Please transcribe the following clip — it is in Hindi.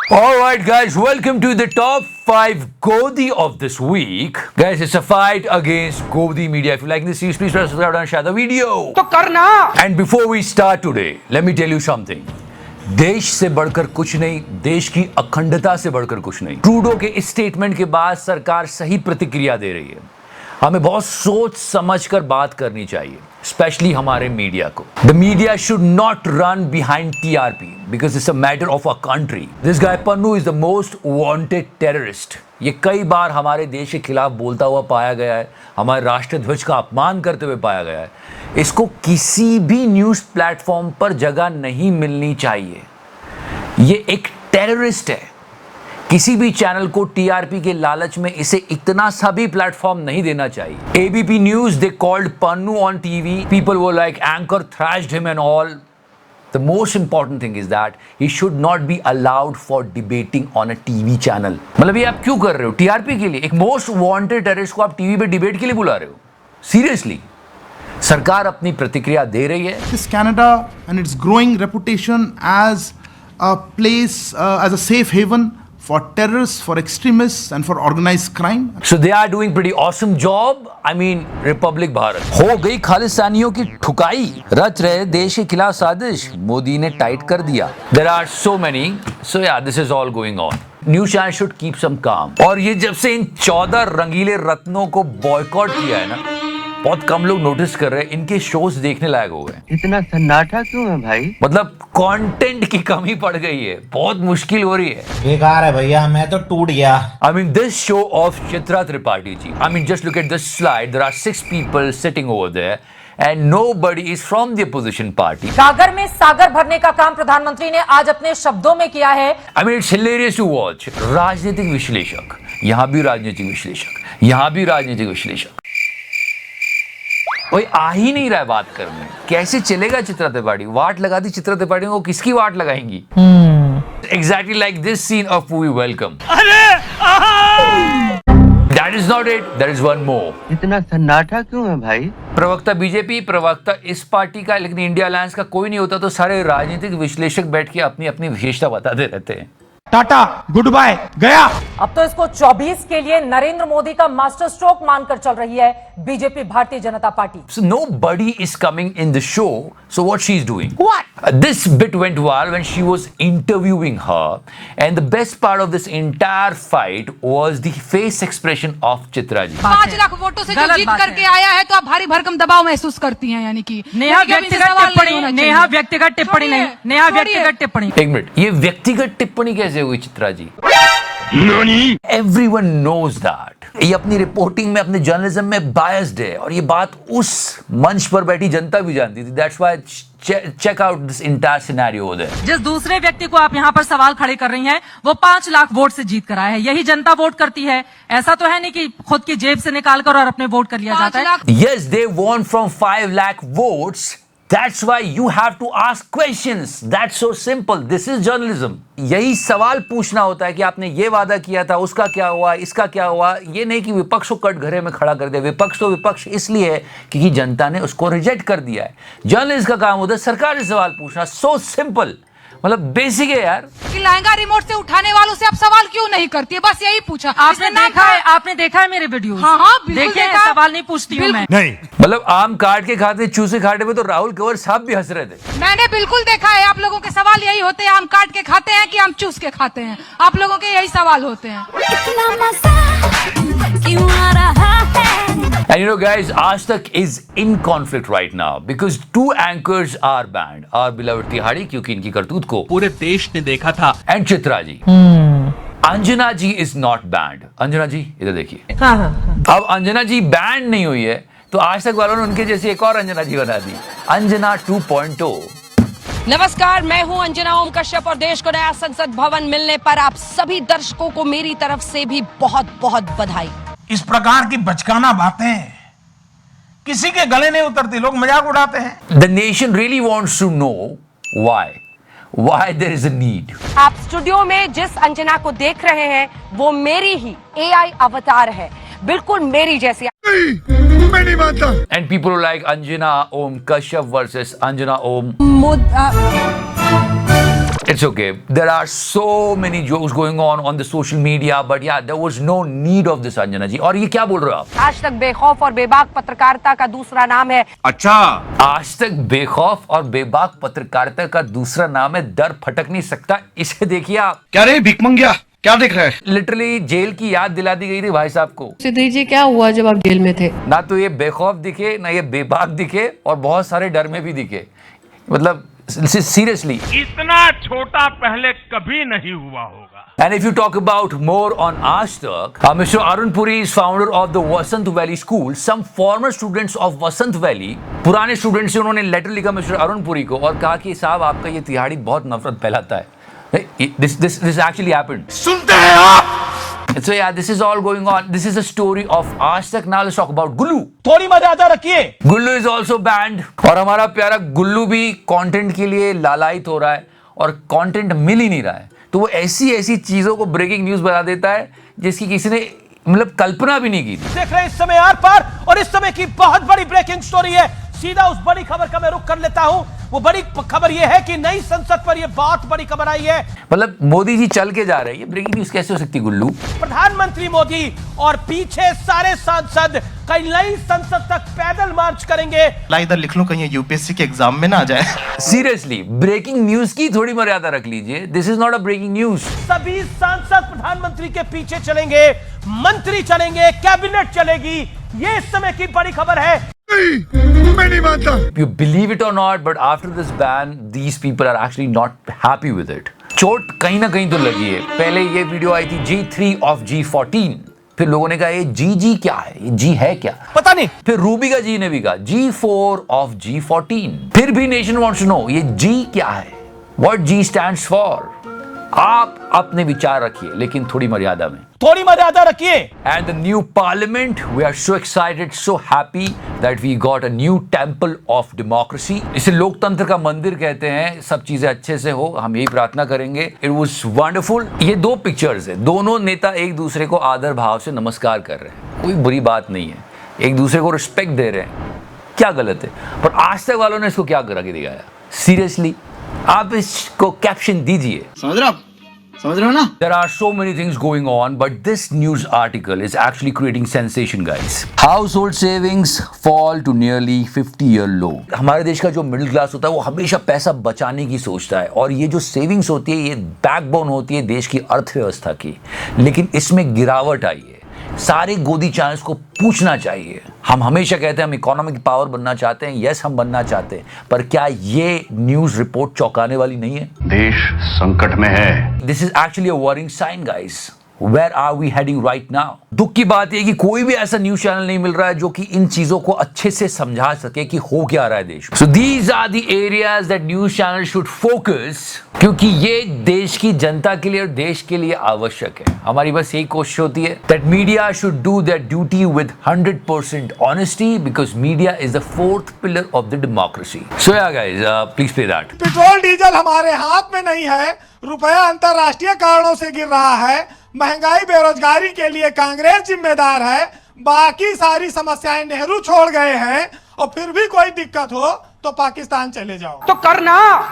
All right, guys, welcome to the top 5 Godi of this week. Guys, it's a fight against Godi Media. If you like this series, please press subscribe and share the video. तो करना। And before we start today, let me tell you something. देश से बढ़कर कुछ नहीं, देश की अखंडता से बढ़कर कुछ नहीं। ट्रूडो के इस स्टेटमेंट के बाद सरकार सही प्रतिक्रिया दे रही है। हमें बहुत सोच समझकर बात करनी चाहिए, स्पेशली हमारे मीडिया को। The media should not run behind TRP because it's a matter of a country. This guy Pannu is the most wanted terrorist. ये कई बार हमारे देश के खिलाफ बोलता हुआ पाया गया है, हमारे राष्ट्र ध्वज का अपमान करते हुए पाया गया है। इसको किसी भी न्यूज प्लेटफॉर्म पर जगह नहीं मिलनी चाहिए। ये एक टेररिस्ट है। किसी भी चैनल को टीआरपी के लालच में इसे इतना सा भी प्लेटफॉर्म नहीं देना चाहिए। ABP news they called Pannu on TV, people were like anchor thrashed him and all. The most important thing is that he should not be allowed for debating on a TV channel. मतलब ये आप क्यों कर रहे हो? टीआरपी के लिए एक मोस्ट वांटेड टेररिस्ट को आप टीवी पे डिबेट के लिए बुला रहे हो? सीरियसली? सरकार अपनी प्रतिक्रिया दे रही है। This Canada and its growing reputation as a place, as a safe haven for terrorists, for extremists, and for organized crime. So they are doing pretty awesome job. I mean, Republic Bharat हो गई खालिस्तानियों की ठुकाई, रच रहे देश के खिलाफ साजिश, मोदी ने टाइट कर दिया। There are so many. So yeah, this is all going on. News channel should keep some calm. और ये जब से इन 14 रंगीले रत्नों को बॉयकॉट किया है ना, बहुत कम लोग नोटिस कर रहे हैं। इनके शोज देखने लायक हो गए। इतना सन्नाटा क्यों है भाई? मतलब कंटेंट की कमी पड़ गई है, बहुत मुश्किल हो रही है। बेकार है भैया, मैं तो टूट गया। I mean, this show of Chitra Tripathi ji. I mean, just look at this slide. There are 6 people sitting over there, and nobody is from the opposition party. सागर में सागर भरने का काम प्रधानमंत्री ने आज अपने शब्दों में किया है। I mean, it's hilarious to watch. राजनीतिक विश्लेषक, यहाँ भी राजनीतिक विश्लेषक, यहाँ भी राजनीतिक विश्लेषक। कोई आ ही नहीं रहा है बात करने। कैसे चलेगा चित्रा त्रिपाठी? वाट लगा दी चित्रा त्रिपाठी को, किसकी वाट लगाएंगी? Exactly like this scene of movie Welcome. That is not it. There is one more. इतना सन्नाटा क्यों है भाई? प्रवक्ता बीजेपी, प्रवक्ता इस पार्टी का, लेकिन इंडिया अलायंस का कोई नहीं होता तो सारे राजनीतिक विश्लेषक बैठ के अपनी अपनी विशेषता बताते रहते हैं। टाटा, गुड बाय, गया। अब तो इसको 24 के लिए नरेंद्र मोदी का मास्टर स्ट्रोक मानकर चल रही है BJP, Bharatiya Janata party. So nobody is coming in the show. So what she's doing? What? This bit went viral when she was interviewing her, and the best part of this entire fight was the face expression of Chitra ji. 5 lakh वोटों से जो जीत करके आया है, तो आप भारी भरकम दबाव महसूस करती हैं, यानी कि नेहा व्यक्तिगत टिप्पणी नहीं, नेहा व्यक्तिगत टिप्पणी। एक मिनट, ये व्यक्तिगत टिप्पणी कैसे हुई Chitra ji? Everyone knows that. ये अपनी रिपोर्टिंग में, अपने जर्नलिज्म में बायस्ड है, और ये बात उस मंच पर बैठी जनता भी जानती थी। That's why check out this entire scenario there. जिस दूसरे व्यक्ति को आप यहाँ पर सवाल खड़े कर रही हैं, वो 5 लाख वोट से जीत कर आया है। यही जनता वोट करती है। ऐसा तो है नहीं कि खुद की जेब से निकाल कर और अपने वोट कर लिया जाता है। Yes, they won from 5 lakh votes. That's why you have to ask questions. That's so simple. This is journalism. यही सवाल पूछना होता है कि आपने ये वादा किया था, उसका क्या हुआ, इसका क्या हुआ। ये नहीं कि विपक्ष को कटघरे में खड़ा कर दिया। विपक्ष तो विपक्ष इसलिए है क्योंकि जनता ने उसको रिजेक्ट कर दिया है। जर्नलिस्ट का काम होता है सरकार से सवाल पूछना। सो सिंपल, मतलब बेसिक है यार। कि लहंगा रिमोट से उठाने वालों से आप सवाल क्यों नहीं करती है? बस यही पूछा। आपने देखा है मेरे वीडियो? हाँ, बिल्कुल देखा। सवाल नहीं पूछती हूँ मैं। नहीं, मतलब आम काट के खाते, चूसे खाते में तो राहुल कंवर साहब भी हंस रहे थे। मैंने बिल्कुल देखा है। आप लोगों के सवाल यही होते हैं, आम काट के खाते हैं कि आम चूस के खाते हैं? आप लोगों के यही सवाल होते हैं। And you know, guys, Aaj Tak is in conflict right now because 2 anchors are banned. Our beloved तिहाड़ी, क्योंकि इनकी करतूत को पूरे देश ने देखा था। And Chitra ji. Anjana ji is not banned. Anjana जी इधर देखिए। अब अंजना जी बैन नहीं हुई है तो आज तक वालों ने उनके जैसी एक और अंजना जी बना दी, अंजना 2.0। नमस्कार, मैं हूं अंजना ओम कश्यप और देश को नया संसद भवन मिलने पर आप सभी दर्शकों को मेरी तरफ से भी बहुत बहुत बधाई। इस प्रकार की बचकाना बातें किसी के गले नहीं उतरती, लोग मजाक उड़ाते हैं। The nation really wants to know why there is a need. आप स्टूडियो में जिस अंजना को देख रहे हैं वो मेरी ही AI अवतार है, बिल्कुल मेरी जैसी। मैं नहीं मानता। And people are like Anjana Om Kashyap versus Anjana Om। It's okay. There are so many jokes going on the social media, but yeah, there was no need of this, Anjana जी. और ये क्या बोल रहे हो आप? आज तक बेखौफ और बेबाक पत्रकारिता का दूसरा नाम है आज तक बेखौफ और बेबाक पत्रकारिता का दूसरा नाम है डर फटक नहीं सकता. इसे देखिए आप. क्या रे भिख मंगिया, क्या देख रहे हैं? लिटरली जेल की याद दिला दी गई थी भाई साहब को. सिद्धि जी क्या हुआ जब आप जेल में थे? ना तो ये बेखौफ दिखे, ना ये बेबाक दिखे, और बहुत सारे डर में भी दिखे. मतलब सीरियसली इतना छोटा पहले कभी नहीं हुआ होगा. And if you talk about more on Aaj Tak, Mr. Arun Puri is founder of the Vasant Valley School. Some former students of Vasant Valley, पुराने स्टूडेंट्स से उन्होंने लेटर लिखा मिस्टर अरुण पुरी को और कहा कि साहब आपका ये तिहाड़ी बहुत नफरत फैलाता है. This actually happened. सुनते हैं आप? So yeah, this is all going on. This is a story of Aaj Tak. Now let's talk about Gullu. थोड़ी मर्यादा रखिए. गुल्लू इज ऑल्सो बैंड और हमारा प्यारा गुल्लू भी कंटेंट के लिए लालायित हो रहा है और कंटेंट मिल ही नहीं रहा है. तो वो ऐसी ऐसी चीजों को ब्रेकिंग न्यूज बता देता है जिसकी किसी ने मतलब कल्पना भी नहीं की थी. देख रहे हैं इस समय आर पार और इस समय की बहुत बड़ी ब्रेकिंग स्टोरी है. सीधा उस बड़ी खबर का मैं रुख कर लेता हूं. वो बड़ी खबर यह है कि नई संसद पर यह बहुत बड़ी खबर आई है. मतलब मोदी जी चल के जा रहे हैं. ये ब्रेकिंग न्यूज कैसे हो सकती है गुल्लू? प्रधानमंत्री मोदी और पीछे सारे सांसद कई नई संसद तक पैदल मार्च करेंगे. ला इधर लिख लो कहीं यूपीएससी के एग्जाम में ना आ जाए. सीरियसली ब्रेकिंग न्यूज की थोड़ी मर्यादा रख लीजिए. This is not a breaking news. सभी सांसद प्रधानमंत्री के पीछे चलेंगे, मंत्री चलेंगे, कैबिनेट चलेगी. ये इस समय की बड़ी खबर है. मैं नहीं मानता. You believe it or not, but after this ban, these people are actually not happy with it. चोट कहीं ना कहीं तो लगी है. पहले ये वीडियो आई थी G3 of G14. फिर लोगों ने कहा ये G क्या है, ये G है क्या, पता नहीं. फिर रूबी का जी ने भी कहा G4 of G14. फिर भी नेशन wants to know ये G क्या है, what G stands for. आप अपने विचार रखिए लेकिन थोड़ी मर्यादा में. थोड़ी मर्यादा रखिए. And the new parliament, we are so excited, so happy that we got a new temple of democracy. इसे लोकतंत्र का मंदिर कहते हैं. सब चीजें अच्छे से हो, हम यही प्रार्थना करेंगे. It was wonderful. ये दो पिक्चर्स है. दोनों नेता एक दूसरे को आदर भाव से नमस्कार कर रहे हैं. कोई बुरी बात नहीं है. एक दूसरे को रिस्पेक्ट दे रहे हैं. क्या गलत है? पर आज तक वालों ने इसको क्या करा के दिखाया? सीरियसली आप इसको कैप्शन दीजिए. समझ रहे हो ना? There are so many things going on, but this news article is actually creating sensation, guys. Household savings fall to nearly 50-year low. हमारे देश का जो मिडिल क्लास होता है वो हमेशा पैसा बचाने की सोचता है और ये जो सेविंग्स होती है ये बैकबोन होती है देश की अर्थव्यवस्था की. लेकिन इसमें गिरावट आई है. सारे गोदी चैनल्स को पूछना चाहिए. हम हमेशा कहते हैं हम इकोनॉमिक पावर बनना चाहते हैं. यस, हम बनना चाहते हैं, पर क्या ये न्यूज रिपोर्ट चौंकाने वाली नहीं है? देश संकट में है. This is actually a warning sign, guys. Where are we heading right now? दुख की बात यह कि कोई भी ऐसा न्यूज चैनल नहीं मिल रहा है जो कि इन चीजों को अच्छे से समझा सके कि हो क्या रहा है देश में. So these are the areas that news channels should focus, क्योंकि ये देश की जनता के लिए और देश के लिए आवश्यक है. हमारी बस यही कोशिश होती है that media should do their duty with 100% honesty because media is the fourth pillar of the democracy. So yeah guys, please play that. Petrol diesel हमारे हाथ में नहीं है. रुपया अंतरराष्ट्रीय कारणों से गिर रहा है. महंगाई बेरोजगारी के लिए कांग्रेस जिम्मेदार है. बाकी सारी समस्याएं नेहरू छोड़ गए हैं और फिर भी कोई दिक्कत हो तो पाकिस्तान चले जाओ. तो करना